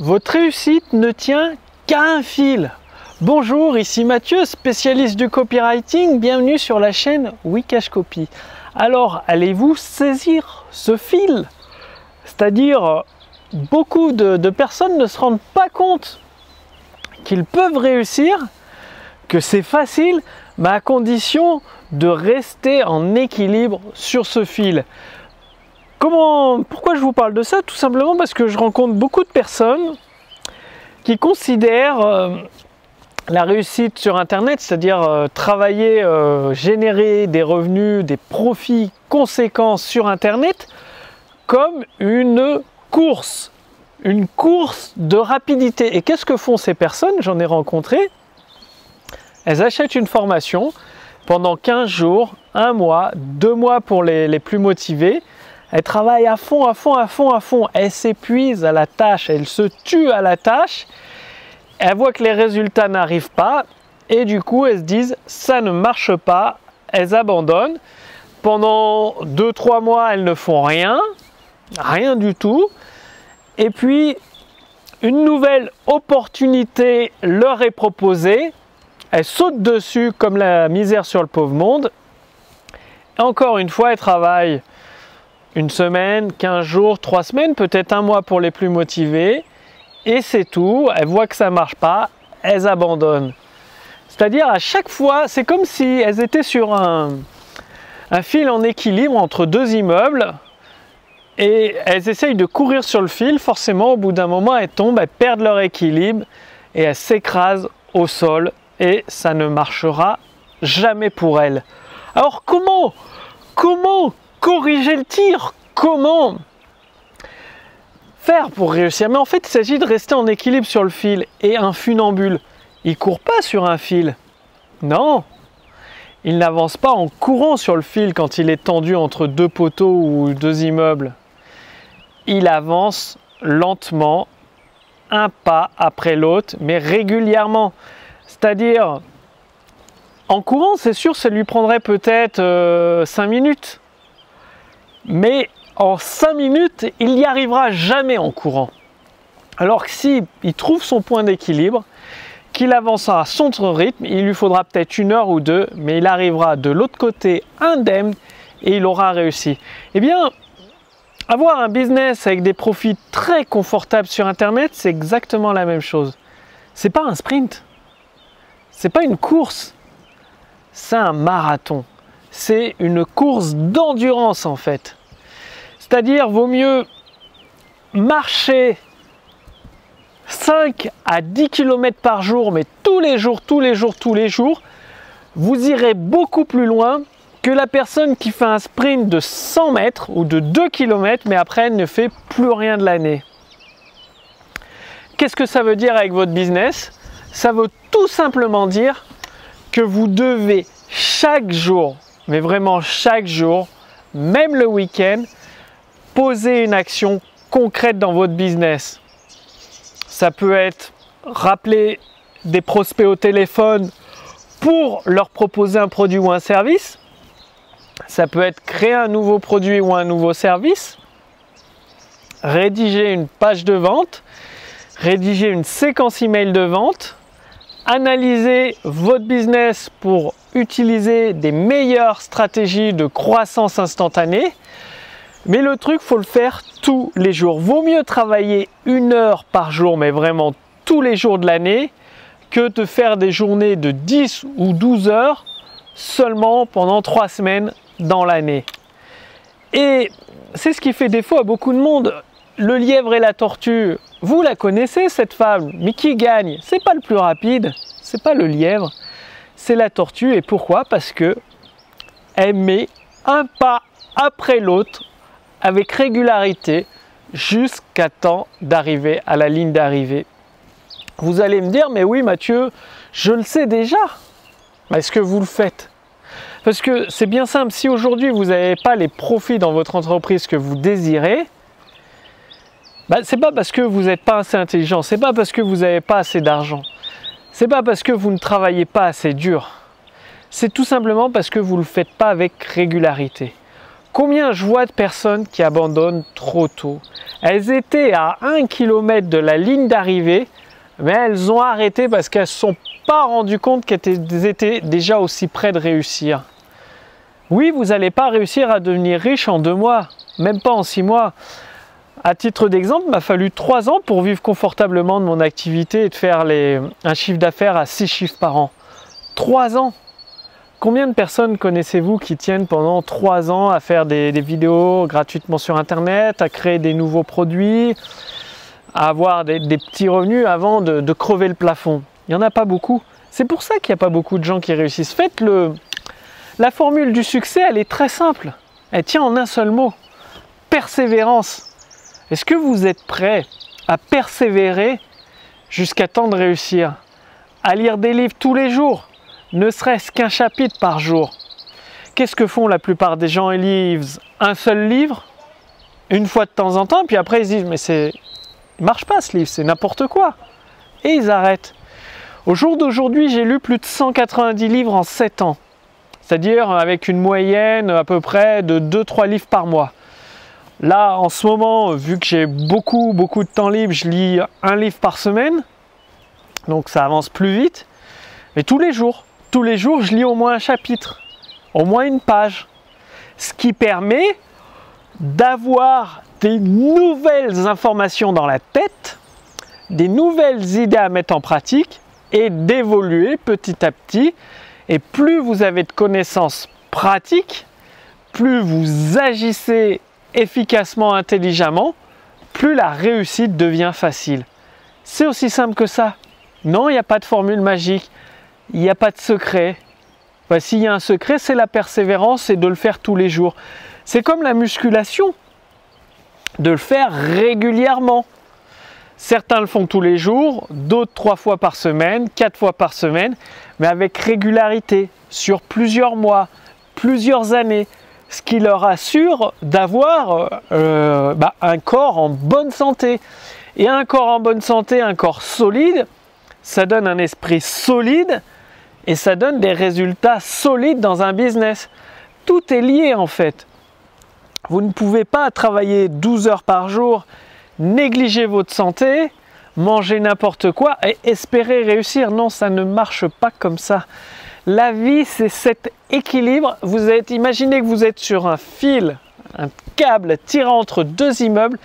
Votre réussite ne tient qu'à un fil. Bonjour, ici Mathieu, spécialiste du copywriting. Bienvenue sur la chaîne Wikash Copy. Alors, allez-vous saisir ce fil? C'est-à-dire, beaucoup de personnes ne se rendent pas compte qu'ils peuvent réussir, que c'est facile, mais à condition de rester en équilibre sur ce fil. Pourquoi je vous parle de ça? Tout simplement parce que je rencontre beaucoup de personnes qui considèrent la réussite sur Internet, c'est-à-dire travailler, générer des revenus, des profits conséquents sur Internet, comme une course de rapidité. Et qu'est-ce que font ces personnes? J'en ai rencontré. Elles achètent une formation pendant 15 jours, 1 mois, 2 mois pour les plus motivés. Elles travaillent à fond. Elles s'épuisent à la tâche, elles se tuent à la tâche. Elles voient que les résultats n'arrivent pas et du coup elles se disent ça ne marche pas, elles abandonnent. Pendant 2-3 mois elles ne font rien du tout. Et puis une nouvelle opportunité leur est proposée. Elles sautent dessus comme la misère sur le pauvre monde. Et encore une fois, elles travaillent 1 semaine, 15 jours, 3 semaines, peut-être 1 mois pour les plus motivés. Et c'est tout. Elles voient que ça ne marche pas, elles abandonnent. C'est-à-dire à chaque fois, c'est comme si elles étaient sur un fil en équilibre entre 2 immeubles. Et elles essayent de courir sur le fil. Forcément, au bout d'un moment, elles tombent, elles perdent leur équilibre et elles s'écrasent au sol. Et ça ne marchera jamais pour elles. Alors comment corriger le tir? Comment faire pour réussir? Mais en fait, il s'agit de rester en équilibre sur le fil. Et un funambule, il ne court pas sur un fil. Non, il n'avance pas en courant sur le fil quand il est tendu entre 2 poteaux ou 2 immeubles. Il avance lentement, un pas après l'autre, mais régulièrement. C'est-à-dire, en courant, c'est sûr, ça lui prendrait peut-être 5 minutes. Mais en 5 minutes, il n'y arrivera jamais en courant. Alors que s'il trouve son point d'équilibre, qu'il avance à son rythme, il lui faudra peut-être 1 heure ou 2, mais il arrivera de l'autre côté indemne et il aura réussi. Eh bien, avoir un business avec des profits très confortables sur Internet, c'est exactement la même chose. C'est pas un sprint. C'est pas une course, c'est un marathon. C'est une course d'endurance en fait. C'est-à-dire, vaut mieux marcher 5 à 10 km par jour, mais tous les jours, vous irez beaucoup plus loin que la personne qui fait un sprint de 100 mètres ou de 2 km, mais après elle ne fait plus rien de l'année. Qu'est-ce que ça veut dire avec votre business? Ça veut tout simplement dire que vous devez chaque jour, mais vraiment chaque jour, même le week-end, poser une action concrète dans votre business. Ça peut être rappeler des prospects au téléphone pour leur proposer un produit ou un service. Ça peut être créer un nouveau produit ou un nouveau service. Rédiger une page de vente. Rédiger une séquence email de vente. Analyser votre business pour utiliser des meilleures stratégies de croissance instantanée. Mais le truc, il faut le faire tous les jours. Vaut mieux travailler 1 heure par jour, mais vraiment tous les jours de l'année, que de faire des journées de 10 ou 12 heures seulement pendant 3 semaines dans l'année. Et c'est ce qui fait défaut à beaucoup de monde. Le lièvre et la tortue, vous la connaissez cette fable, mais qui gagne? C'est pas le plus rapide, c'est pas le lièvre, c'est la tortue. Et pourquoi? Parce que elle met un pas après l'autre avec régularité jusqu'à temps d'arriver à la ligne d'arrivée. Vous allez me dire, mais oui Mathieu, je le sais déjà. Est-ce que vous le faites? Parce que c'est bien simple, si aujourd'hui vous n'avez pas les profits dans votre entreprise que vous désirez, c'est pas parce que vous n'êtes pas assez intelligent, c'est pas parce que vous n'avez pas assez d'argent, c'est pas parce que vous ne travaillez pas assez dur, c'est tout simplement parce que vous ne le faites pas avec régularité. Combien je vois de personnes qui abandonnent trop tôt? Elles étaient à 1 km de la ligne d'arrivée, mais elles ont arrêté parce qu'elles ne se sont pas rendues compte qu'elles étaient déjà aussi près de réussir. Oui, vous n'allez pas réussir à devenir riche en 2 mois, même pas en 6 mois. À titre d'exemple, il m'a fallu 3 ans pour vivre confortablement de mon activité et de faire un chiffre d'affaires à 6 chiffres par an. 3 ans! Combien de personnes connaissez-vous qui tiennent pendant 3 ans à faire des vidéos gratuitement sur Internet, à créer des nouveaux produits, à avoir des petits revenus avant de crever le plafond? Il n'y en a pas beaucoup. C'est pour ça qu'il n'y a pas beaucoup de gens qui réussissent. La formule du succès, elle est très simple. Elle tient en un seul mot. Persévérance. Est-ce que vous êtes prêt à persévérer jusqu'à temps de réussir? À lire des livres tous les jours? Ne serait-ce qu'un chapitre par jour. Qu'est-ce que font la plupart des gens? Ils lisent un seul livre, une fois de temps en temps, puis après ils se disent mais il marche pas ce livre, c'est n'importe quoi. Et ils arrêtent. Au jour d'aujourd'hui, j'ai lu plus de 190 livres en 7 ans. C'est-à-dire avec une moyenne à peu près de 2-3 livres par mois. Là, en ce moment, vu que j'ai beaucoup de temps libre, je lis un livre par semaine. Donc ça avance plus vite. Mais tous les jours, je lis au moins un chapitre, au moins une page. Ce qui permet d'avoir des nouvelles informations dans la tête, des nouvelles idées à mettre en pratique et d'évoluer petit à petit. Et plus vous avez de connaissances pratiques, plus vous agissez efficacement, intelligemment, plus la réussite devient facile. C'est aussi simple que ça. Non, il n'y a pas de formule magique. Il n'y a pas de secret. S'il y a un secret, c'est la persévérance et de le faire tous les jours. C'est comme la musculation, de le faire régulièrement. Certains le font tous les jours, d'autres 3 fois par semaine, 4 fois par semaine, mais avec régularité, sur plusieurs mois, plusieurs années, ce qui leur assure d'avoir un corps en bonne santé. Et un corps en bonne santé, un corps solide, ça donne un esprit solide, et ça donne des résultats solides dans un business. Tout est lié en fait. Vous ne pouvez pas travailler 12 heures par jour, négliger votre santé, manger n'importe quoi et espérer réussir. Non, ça ne marche pas comme ça. La vie, c'est cet équilibre. Imaginez que vous êtes sur un fil, un câble tirant entre 2 immeubles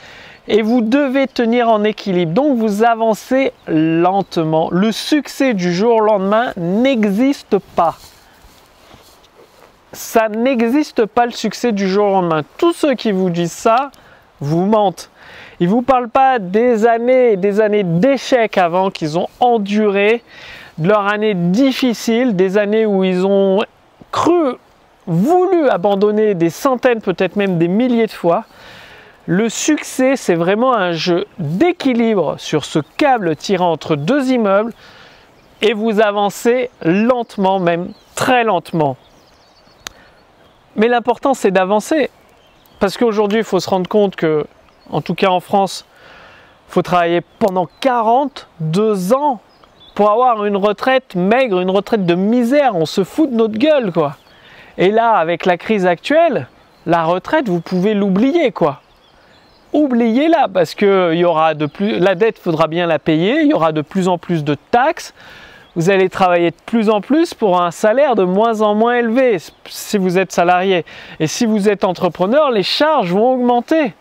et vous devez tenir en équilibre. Donc vous avancez lentement. Le succès du jour au lendemain n'existe pas. Ça n'existe pas le succès du jour au lendemain. Tous ceux qui vous disent ça, vous mentent. Ils ne vous parlent pas des années et des années d'échecs avant qu'ils ont enduré, de leurs années difficiles, des années où ils ont voulu abandonner des centaines, peut-être même des milliers de fois. Le succès, c'est vraiment un jeu d'équilibre sur ce câble tirant entre 2 immeubles et vous avancez lentement, même très lentement. Mais l'important, c'est d'avancer. Parce qu'aujourd'hui, il faut se rendre compte que, en tout cas en France, il faut travailler pendant 42 ans pour avoir une retraite maigre, une retraite de misère. On se fout de notre gueule, quoi. Et là, avec la crise actuelle, la retraite, vous pouvez l'oublier, quoi. Oubliez-la parce que la dette, il faudra bien la payer, il y aura de plus en plus de taxes, vous allez travailler de plus en plus pour un salaire de moins en moins élevé si vous êtes salarié. Et si vous êtes entrepreneur, les charges vont augmenter.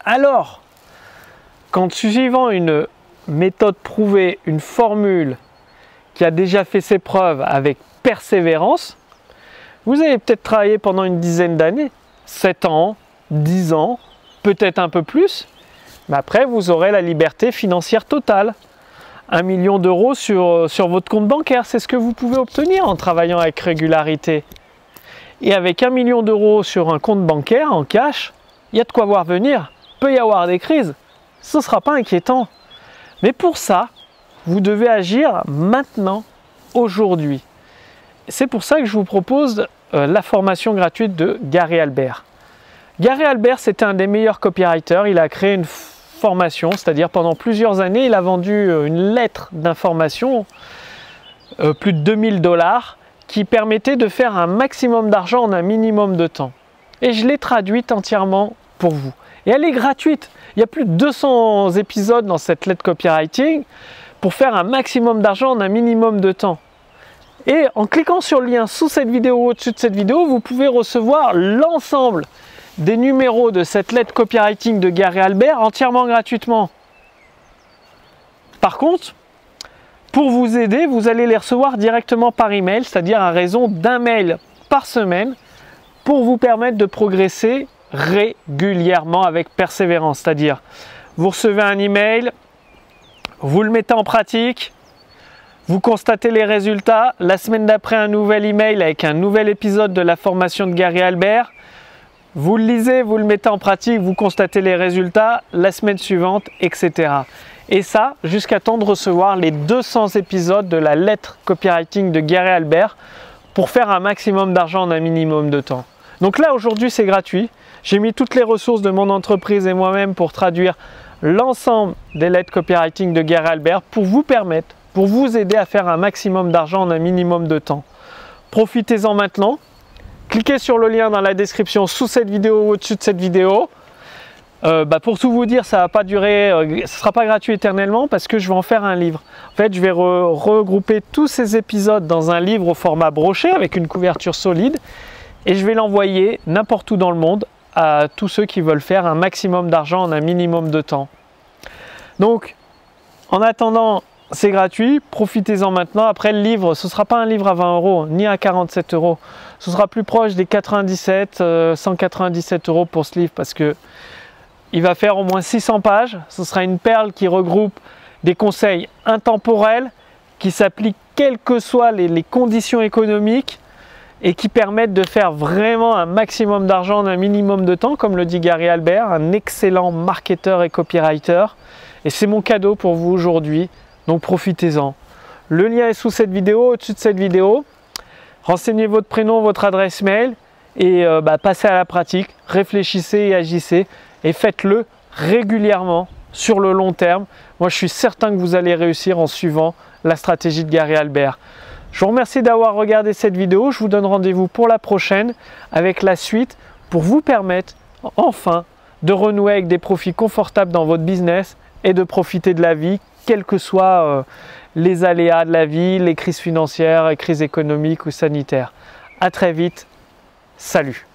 Alors, quand suivant une méthode prouvée, une formule qui a déjà fait ses preuves avec persévérance, vous allez peut-être travailler pendant une dizaine d'années, 7 ans, 10 ans, peut-être un peu plus, mais après vous aurez la liberté financière totale. 1 million d'euros sur votre compte bancaire, c'est ce que vous pouvez obtenir en travaillant avec régularité. Et avec 1 million d'euros sur un compte bancaire en cash, il y a de quoi voir venir. Il peut y avoir des crises, ce ne sera pas inquiétant. Mais pour ça, vous devez agir maintenant, aujourd'hui. C'est pour ça que je vous propose la formation gratuite de Gary Albert. Gary Albert, c'était un des meilleurs copywriters. Il a créé une formation, c'est-à-dire pendant plusieurs années, il a vendu une lettre d'information, plus de 2000 $, qui permettait de faire un maximum d'argent en un minimum de temps. Et je l'ai traduite entièrement pour vous. Et elle est gratuite. Il y a plus de 200 épisodes dans cette lettre copywriting pour faire un maximum d'argent en un minimum de temps. Et en cliquant sur le lien sous cette vidéo ou au-dessus de cette vidéo, vous pouvez recevoir l'ensemble des numéros de cette lettre copywriting de Gary Albert entièrement gratuitement. Par contre, pour vous aider, vous allez les recevoir directement par email, c'est-à-dire à raison d'un mail par semaine pour vous permettre de progresser régulièrement avec persévérance. C'est-à-dire, vous recevez un email, vous le mettez en pratique, vous constatez les résultats, la semaine d'après un nouvel email avec un nouvel épisode de la formation de Gary Albert, vous le lisez, vous le mettez en pratique, vous constatez les résultats, la semaine suivante, etc. Et ça, jusqu'à temps de recevoir les 200 épisodes de la lettre copywriting de Gary Albert pour faire un maximum d'argent en un minimum de temps. Donc là, aujourd'hui, c'est gratuit. J'ai mis toutes les ressources de mon entreprise et moi-même pour traduire l'ensemble des lettres copywriting de Gary Albert pour vous permettre, pour vous aider à faire un maximum d'argent en un minimum de temps. Profitez-en maintenant. Cliquez sur le lien dans la description sous cette vidéo ou au-dessus de cette vidéo. Pour tout vous dire, ça va pas durer, ce sera pas gratuit éternellement parce que je vais en faire un livre. En fait, je vais regrouper tous ces épisodes dans un livre au format broché avec une couverture solide et je vais l'envoyer n'importe où dans le monde à tous ceux qui veulent faire un maximum d'argent en un minimum de temps. Donc, en attendant, c'est gratuit, profitez-en maintenant. Après, le livre, ce ne sera pas un livre à 20 € ni à 47 €. Ce sera plus proche des 197 € pour ce livre parce que il va faire au moins 600 pages. Ce sera une perle qui regroupe des conseils intemporels qui s'appliquent quelles que soient les conditions économiques et qui permettent de faire vraiment un maximum d'argent en un minimum de temps, comme le dit Gary Albert, un excellent marketeur et copywriter. Et c'est mon cadeau pour vous aujourd'hui, donc profitez-en. Le lien est sous cette vidéo, au-dessus de cette vidéo. Renseignez votre prénom, votre adresse mail et passez à la pratique, réfléchissez et agissez. Et faites-le régulièrement sur le long terme. Moi, je suis certain que vous allez réussir en suivant la stratégie de Gary Albert. Je vous remercie d'avoir regardé cette vidéo. Je vous donne rendez-vous pour la prochaine avec la suite pour vous permettre enfin de renouer avec des profits confortables dans votre business et de profiter de la vie, quels que soient les aléas de la vie, les crises financières, les crises économiques ou sanitaires. À très vite. Salut!